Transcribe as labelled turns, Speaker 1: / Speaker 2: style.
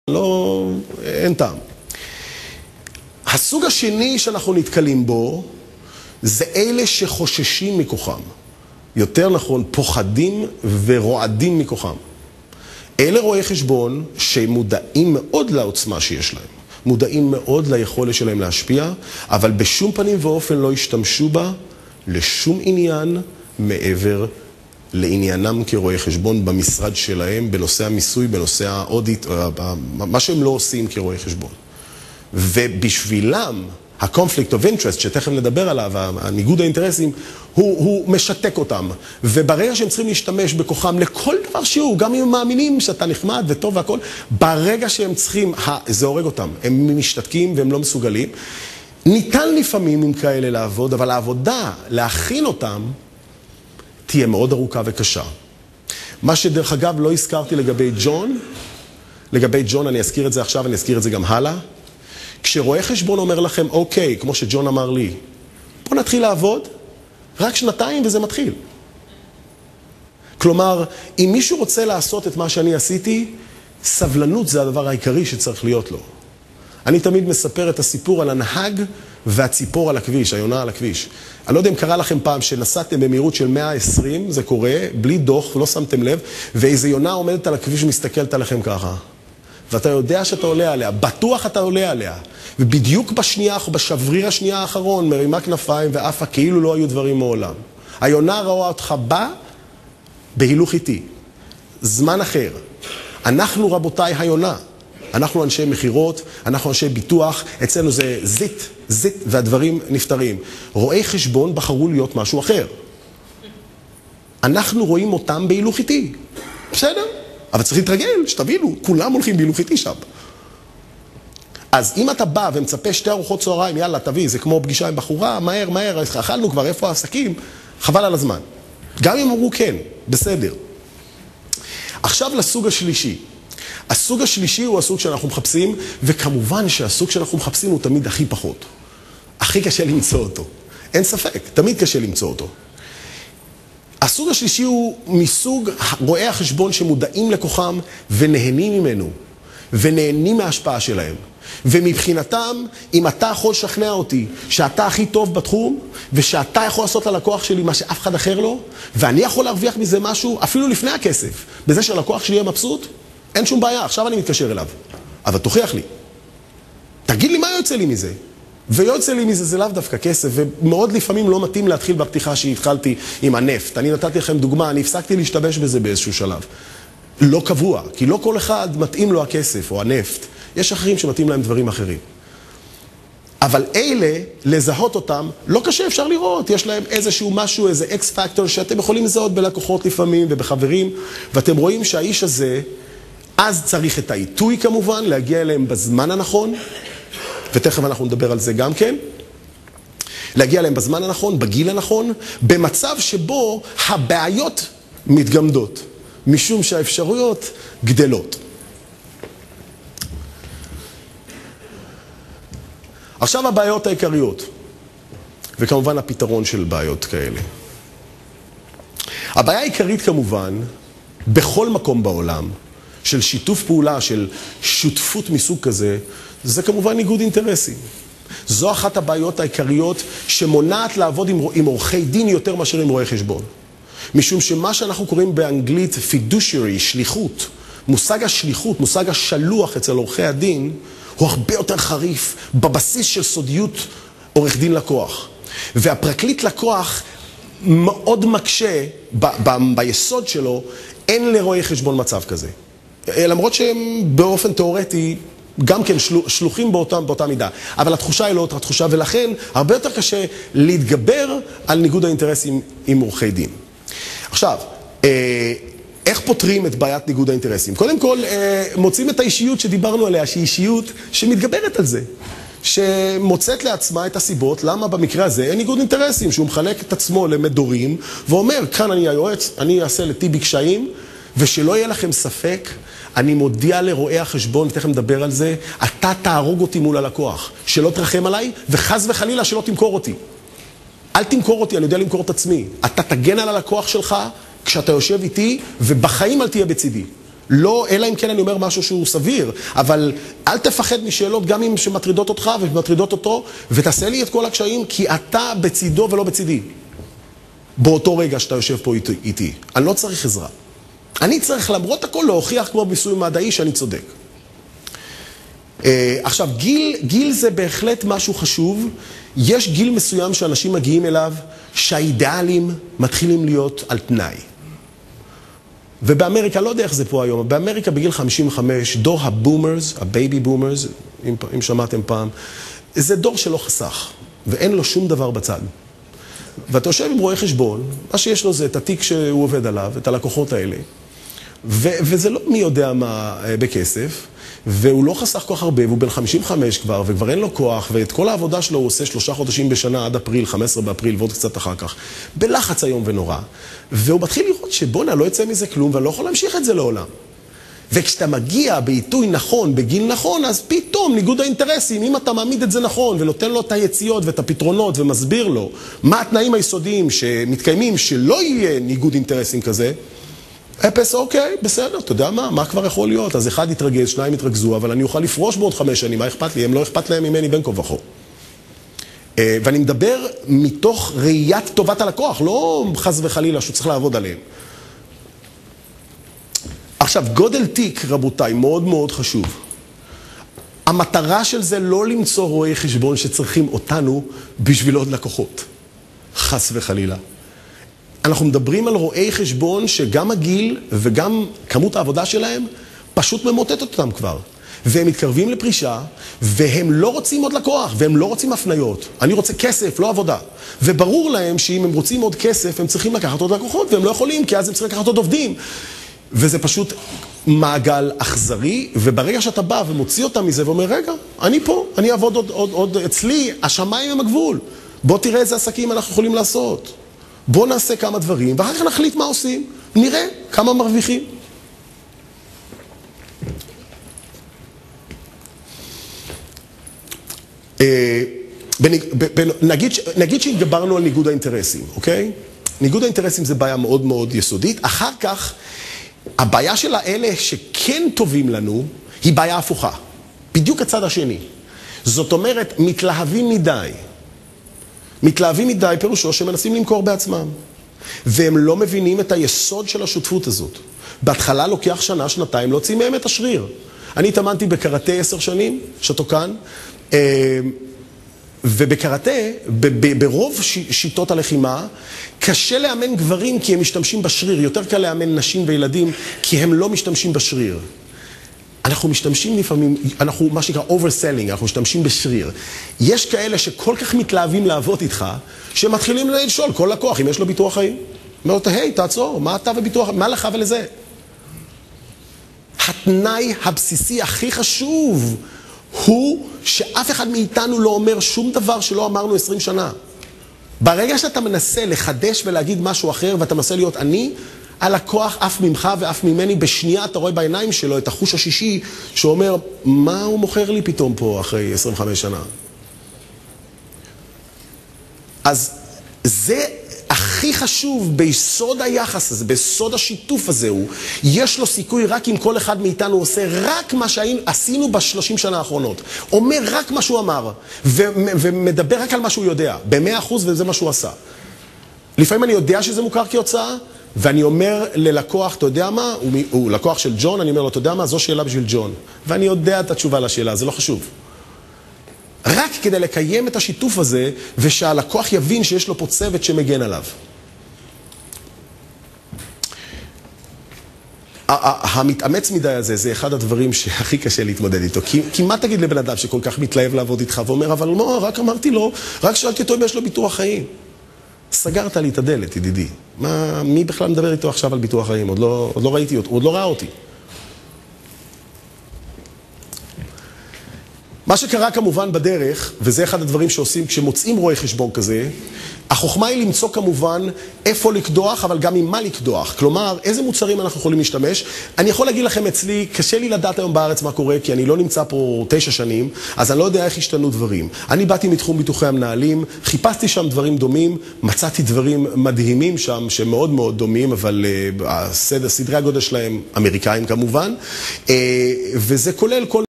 Speaker 1: לא, אין טעם. הסוג השני שאנחנו נתקלים בו זה אלה שחוששים מכוחם. יותר נכון, פוחדים ורועדים מכוחם. אלה רואי חשבון שמודעים מאוד לעוצמה שיש להם. מודעים מאוד ליכולת שלהם להשפיע, אבל בשום פנים ואופן לא השתמשו בה לשום עניין מעבר לעניינם כרואי חשבון במשרד שלהם, בנושא המיסוי, בנושא האודיט, מה שהם לא עושים כרואי חשבון. ובשבילם, ה-conflict of interest, שתכף נדבר עליו, הניגוד האינטרסים, הוא משתק אותם. וברגע שהם צריכים להשתמש בכוחם לכל דבר שהוא, גם אם הם מאמינים שאתה נחמד וטוב והכל, ברגע שהם צריכים, זה הורג אותם. הם משתתקים והם לא מסוגלים. ניתן לפעמים עם כאלה לעבוד, אבל העבודה, להכין אותם, תהיה מאוד ארוכה וקשה. מה שדרך אגב לא הזכרתי לגבי ג'ון, אני אזכיר את זה עכשיו, אני אזכיר את זה גם הלאה. כשרואה חשבון אומר לכם, אוקיי, כמו שג'ון אמר לי, בוא נתחיל לעבוד, רק 2 וזה מתחיל. כלומר, אם מישהו רוצה לעשות את מה שאני עשיתי, סבלנות זה הדבר העיקרי שצריך להיות לו. אני תמיד מספר את הסיפור על הנהג והציפור על הכביש, היונה על הכביש. אני לא יודע אם קרה לכם פעם שנסעתם במהירות של 120, זה קורה, בלי דוח, לא שמתם לב, ואיזו יונה עומדת על הכביש ומסתכלת עליכם ככה. ואתה יודע שאתה עולה עליה, בטוח אתה עולה עליה. ובדיוק בשבריר השנייה האחרון, מרימה כנפיים ואפה כאילו לא היו דברים מעולם. היונה רואה אותך בהילוך איתי. זמן אחר. אנחנו רבותיי היונה. אנחנו אנשי מחירות, אנחנו אנשי ביטוח, אצלנו זה זית, והדברים נפטרים. רואי חשבון בחרו להיות משהו אחר. אנחנו רואים אותם בהילוך איתי. בסדר? אבל צריך להתרגל, שתבינו, כולם הולכים בהילוך איתי שם. אז אם אתה בא ומצפה 2 ארוחות צהריים, יאללה, תביא, זה כמו פגישה עם בחורה, מהר, אכלנו כבר, איפה העסקים? חבל על הזמן. גם אם אמרו כן, בסדר. עכשיו לסוג השלישי. הסוג השלישי הוא הסוג שאנחנו מחפשים, וכמובן שהסוג שאנחנו מחפשים הוא תמיד הכי פחות. הכי קשה למצוא אותו. אין ספק, תמיד קשה למצוא אותו. הסוג השלישי הוא מסוג רואי החשבון שמודעים לכוחם ונהנים ממנו, ונהנים מההשפעה שלהם. ומבחינתם, אם אתה יכול לשכנע אותי שאתה הכי טוב בתחום, ושאתה יכול לעשות ללקוח שלי מה שאף אחד אחר לא, ואני יכול להרוויח מזה משהו אפילו לפני הכסף, בזה שהלקוח שלי יהיה מבסוט, אין שום בעיה, עכשיו אני מתקשר אליו. אבל תוכיח לי. תגיד לי מה יוצא לי מזה. ויוצא לי מזה זה לאו דווקא כסף, ומאוד לפעמים לא מתאים להתחיל בפתיחה שהתחלתי עם הנפט. אני נתתי לכם דוגמה, אני הפסקתי להשתמש בזה באיזשהו שלב. לא קבוע, כי לא כל אחד מתאים לו הכסף או הנפט. יש אחרים שמתאים להם דברים אחרים. אבל אלה, לזהות אותם, לא קשה, אפשר לראות. יש להם איזשהו משהו, איזה אקס פקטור, שאתם יכולים לזהות בלקוחות לפעמים ובחברים, ואתם רואים שהאיש הזה, אז צריך את העיתוי כמובן, להגיע אליהם בזמן הנכון, ותכף אנחנו נדבר על זה גם כן. להגיע אליהם בזמן הנכון, בגיל הנכון, במצב שבו הבעיות מתגמדות, משום שהאפשרויות גדלות. עכשיו הבעיות העיקריות, וכמובן הפתרון של בעיות כאלה. הבעיה העיקרית כמובן, בכל מקום בעולם, של שיתוף פעולה, של שותפות מסוג כזה, זה כמובן ניגוד אינטרסים. זו אחת הבעיות העיקריות שמונעת לעבוד עם עורכי דין יותר מאשר עם רואי חשבון. משום שמה שאנחנו קוראים באנגלית fiduciary, שליחות, מושג השליחות, מושג השלוח אצל עורכי הדין, הוא הרבה יותר חריף בבסיס של סודיות עורך דין לקוח. והפרקליט לקוח מאוד מקשה ביסוד שלו, אין לרואי חשבון מצב כזה. למרות שהם באופן תיאורטי גם כן שלוחים באותה מידה. אבל התחושה היא לא אותה תחושה, ולכן הרבה יותר קשה להתגבר על ניגוד האינטרסים עם עורכי דין. עכשיו, איך פותרים את בעיית ניגוד האינטרסים? קודם כל, מוצאים את האישיות שדיברנו עליה, שהיא אישיות שמתגברת על זה. שמוצאת לעצמה את הסיבות, למה במקרה הזה אין ניגוד אינטרסים, שהוא מחלק את עצמו למדורים, ואומר, כאן אני היועץ, אני אעשה לטיבי קשיים, ושלא יהיה לכם ספק, אני מודיע לרואי החשבון, ותכף נדבר על זה, אתה תהרוג אותי מול הלקוח, שלא תרחם עליי, וחס וחלילה שלא תמכור אותי. אל תמכור אותי, אני יודע למכור את עצמי. אתה תגן על הלקוח שלך כשאתה יושב איתי, ובחיים אל תהיה בצידי. לא, אלא אם כן אני אומר משהו שהוא סביר, אבל אל תפחד משאלות גם אם שמטרידות אותך ומטרידות אותו, ותעשה לי את כל הקשיים, כי אתה בצידו ולא בצידי. באותו רגע שאתה יושב פה איתי. אני לא צריך עזרה. אני צריך למרות הכל להוכיח כמו ביסוי מדעי שאני צודק. עכשיו, גיל זה בהחלט משהו חשוב. יש גיל מסוים שאנשים מגיעים אליו, שהאידיאלים מתחילים להיות על תנאי. ובאמריקה, לא יודע איך זה פה היום, באמריקה בגיל 55, דור הבומרס, הבייבי בומרס, אם שמעתם פעם, זה דור שלא חסך, ואין לו שום דבר בצד. ואתה יושב עם רואה חשבון, מה שיש לו זה את התיק שהוא עובד עליו, את הלקוחות האלה, וזה לא מי יודע מה בכסף, והוא לא חסך כל כך הרבה, והוא בן 55 כבר, וכבר אין לו כוח, ואת כל העבודה שלו הוא עושה 3 חודשים בשנה עד אפריל, 15 באפריל, ועוד קצת אחר כך, בלחץ היום ונורא. והוא מתחיל לראות שבונה, לא יצא מזה כלום, ואני לא יכול להמשיך את זה לעולם. וכשאתה מגיע בעיתוי נכון, בגיל נכון, אז פתאום ניגוד האינטרסים, אם אתה מעמיד את זה נכון, ונותן לו את היציאות ואת הפתרונות, ומסביר לו מה התנאים היסודיים שמתקיימים, שלא יהיה ניגוד אינטרסים כזה, אפס, אוקיי, בסדר, אתה יודע מה כבר יכול להיות? אז אחד יתרגז, 2 יתרגזו, אבל אני אוכל לפרוש בעוד 5 שנים, מה אכפת לי? הם לא אכפת להם ממני בין כה וכה. ואני מדבר מתוך ראיית טובת הלקוח, לא חס וחלילה שהוא צריך לעבוד עליהם. עכשיו, גודל תיק, רבותיי, מאוד מאוד חשוב. המטרה של זה לא למצוא רואי חשבון שצריכים אותנו בשביל עוד לקוחות. חס וחלילה. אנחנו מדברים על רואי חשבון שגם הגיל וגם כמות העבודה שלהם פשוט ממוטטת אותם כבר. והם מתקרבים לפרישה, והם לא רוצים עוד לקוח, והם לא רוצים הפניות. אני רוצה כסף, לא עבודה. וברור להם שאם הם רוצים עוד כסף, הם צריכים לקחת עוד לקוחות, והם לא יכולים, כי אז הם צריכים לקחת עוד עובדים. וזה פשוט מעגל אכזרי, וברגע שאתה בא ומוציא אותם מזה ואומר, רגע, אני פה, אני אעבוד עוד אצלי, השמיים הם הגבול. בוא תראה איזה עסקים אנחנו יכולים לעשות. בוא נעשה כמה דברים, ואחר כך נחליט מה עושים. נראה כמה מרוויחים. נגיד שהתגברנו על ניגוד האינטרסים, אוקיי? ניגוד האינטרסים זה בעיה מאוד מאוד יסודית. אחר כך, הבעיה של האלה שכן טובים לנו, היא בעיה הפוכה. בדיוק הצד השני. זאת אומרת, מתלהבים מדי. מתלהבים מדי פירושו שמנסים למכור בעצמם. והם לא מבינים את היסוד של השותפות הזאת. בהתחלה לוקח שנה, שנתיים, להוציא מהם את השריר. אני התאמנתי בקראטה 10 שנים, שטוקן, ובקראטה, ברוב שיטות הלחימה, קשה לאמן גברים כי הם משתמשים בשריר. יותר קל לאמן נשים וילדים כי הם לא משתמשים בשריר. אנחנו משתמשים לפעמים, אנחנו מה שנקרא overselling, אנחנו משתמשים בשריר. יש כאלה שכל כך מתלהבים לעבוד איתך, שמתחילים לשאול כל לקוח אם יש לו ביטוח חיים. אומר לו, היי, תעצור, מה אתה וביטוח, מה לך ולזה? התנאי הבסיסי הכי חשוב הוא שאף אחד מאיתנו לא אומר שום דבר שלא אמרנו 20 שנה. ברגע שאתה מנסה לחדש ולהגיד משהו אחר, ואתה מנסה להיות אני, הלקוח אף ממך ואף ממני, בשנייה אתה רואה בעיניים שלו את החוש השישי, שאומר, מה הוא מוכר לי פתאום פה אחרי 25 שנה? אז זה הכי חשוב ביסוד היחס הזה, ביסוד השיתוף הזה הוא, יש לו סיכוי רק אם כל אחד מאיתנו עושה רק מה שעשינו ב30 שנה האחרונות. אומר רק מה שהוא אמר, ומדבר רק על מה שהוא יודע, ב100% וזה מה שהוא עשה. לפעמים אני יודע שזה מוכר כהוצאה, ואני אומר ללקוח, אתה יודע מה? הוא לקוח של ג'ון, אני אומר לו, אתה יודע מה? זו שאלה בשביל ג'ון. ואני יודע את התשובה לשאלה, זה לא חשוב. רק כדי לקיים את השיתוף הזה, ושהלקוח יבין שיש לו פה צוות שמגן עליו. המתאמץ מדי הזה, זה אחד הדברים שהכי קשה להתמודד איתו. כי מה תגיד לבן אדם שכל כך מתלהב לעבוד איתך, ואומר, אבל לא, רק אמרתי לו, רק שאלתי אותו אם יש לו ביטוח חיים. סגרת לי את הדלת, ידידי. מי בכלל מדבר איתו עכשיו על ביטוח חיים? עוד לא ראיתי אותו, עוד לא ראה אותי. מה שקרה כמובן בדרך, וזה אחד הדברים שעושים כשמוצאים רואה חשבון כזה, החוכמה היא למצוא כמובן איפה לקדוח, אבל גם עם מה לקדוח. כלומר, איזה מוצרים אנחנו יכולים להשתמש. אני יכול להגיד לכם אצלי, קשה לי לדעת היום בארץ מה קורה, כי אני לא נמצא פה 9 שנים, אז אני לא יודע איך השתנו דברים. אני באתי מתחום ביטוחי המנהלים, חיפשתי שם דברים דומים, מצאתי דברים מדהימים שם, שמאוד מאוד דומים, אבל סדרי הגודל שלהם אמריקאים כמובן, וזה כולל כל